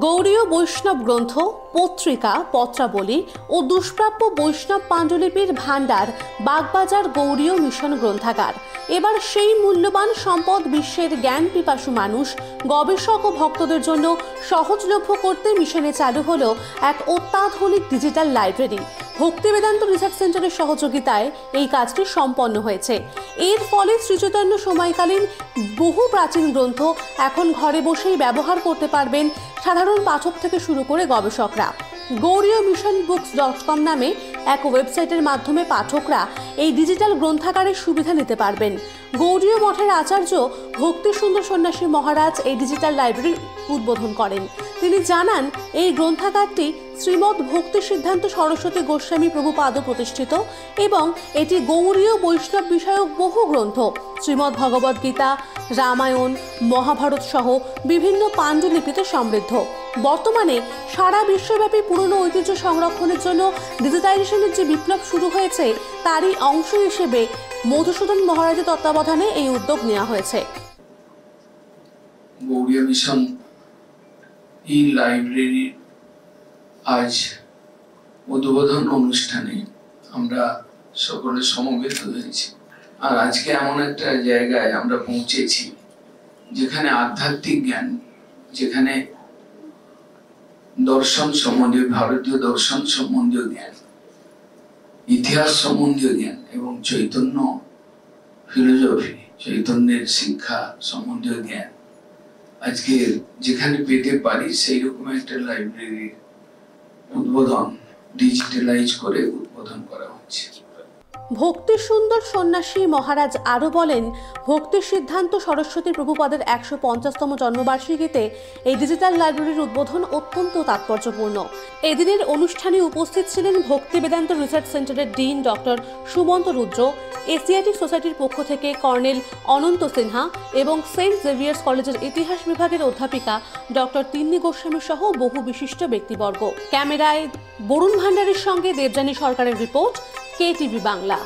গৌড়ীয় বৈষ্ণব গ্রন্থ, পত্রিকা, পত্রাবলী ও দুষ্প্রাপ্য বৈষ্ণব পাণ্ডুলিপির ভাণ্ডার বাগবাজার গৌড়ীয় মিশন গ্রন্থাগার এবার সেই মূল্যবান সম্পদ বিশ্বের জ্ঞান পিপাসু মানুষ, গবেষক ও ভক্তদের জন্য সহজলভ্য করতে মিশনে চালু হলো এক অত্যাধুনিক ডিজিটাল লাইব্রেরি। ভক্তি বেদান্ত রিসার্চ সেন্টারের সহযোগিতায় এই কাজটি সম্পন্ন হয়েছে। এর ফলে শ্রীচৈতন্য সময়কালীন বহু প্রাচীন গ্রন্থ এখন ঘরে বসেই ব্যবহার করতে পারবেন সাধারণ পাঠক থেকে শুরু করে গবেষকরা। গৌড়ীয় মিশন বুকস.com নামে এক ওয়েবসাইটের মাধ্যমে পাঠকরা এই ডিজিটাল গ্রন্থাগারের সুবিধা নিতে পারবেন। গৌড়ীয় মঠের আচার্য ভক্তি সুন্দর সন্ন্যাসী মহারাজ এই ডিজিটাল লাইব্রেরির উদ্বোধন করেন। তিনি জানান, এই গ্রন্থাগারটি শ্রীমৎ ভক্তি সিদ্ধান্ত সরস্বতী গোস্বামী প্রভুপাদ প্রতিষ্ঠিত এবং এটি গৌড়ীয় বৈষ্ণব বিষয়ক বহু গ্রন্থ, শ্রীমৎ ভগবদ গীতা, রামায়ণ, মহাভারত সহ বিভিন্ন পাণ্ডুলিপিতে সমৃদ্ধ। বর্তমানে সারা বিশ্বব্যাপী পুরনো ঐতিহ্য সংরক্ষণের জন্য ডিজিটাইজেশনের যে বিপ্লব শুরু হয়েছে তারই অংশ হিসেবে মধুসূদন মহারাজের তত্ত্বাবধানে এই উদ্যোগ নেওয়া হয়েছে। গৌড়ীয় মিশন এই লাইব্রেরি আজ উদ্বোধন অনুষ্ঠানে আমরা সকলে সমবেত হয়েছি। আর আজকে এমন একটা জায়গায় আমরা পৌঁছেছি যেখানে আধ্যাত্মিক জ্ঞান, যেখানে দর্শন সম্বন্ধীয়, ভারতীয় দর্শন সম্বন্ধীয় জ্ঞান, ইতিহাস সম্বন্ধীয় জ্ঞান এবং চৈতন্য ফিলোসফি, চৈতন্যের শিক্ষা সম্বন্ধীয় জ্ঞান আজকে যেখানে পেতে পারি সেই রকম একটা লাইব্রেরির উদ্বোধন ডিজিটালাইজ করে উদ্বোধন করা হচ্ছে। ভক্তি সুন্দর সন্ন্যাসী মহারাজ আরও বলেন, ভক্তি সিদ্ধান্ত সরস্বতী প্রভুপাদের ১৫০তম জন্মবার্ষিকীতে এই ডিজিটাল লাইব্রেরির উদ্বোধন অত্যন্ত তাৎপর্যপূর্ণ। এদিনের অনুষ্ঠানে উপস্থিত ছিলেন ভক্তি বেদান্ত রিসার্চ সেন্টারের ডিন ডক্টর সুমন্ত রুদ্র, এশিয়াটিক সোসাইটির পক্ষ থেকে কর্নেল অনন্ত সিনহা এবং সেন্ট জেভিয়ার্স কলেজের ইতিহাস বিভাগের অধ্যাপিকা ডক্টর তিন্নি গোস্বামী সহ বহু বিশিষ্ট ব্যক্তিবর্গ। ক্যামেরায় বরুণ ভান্ডারীর সঙ্গে দেবযানী সরকারের রিপোর্ট, KTV বাংলা।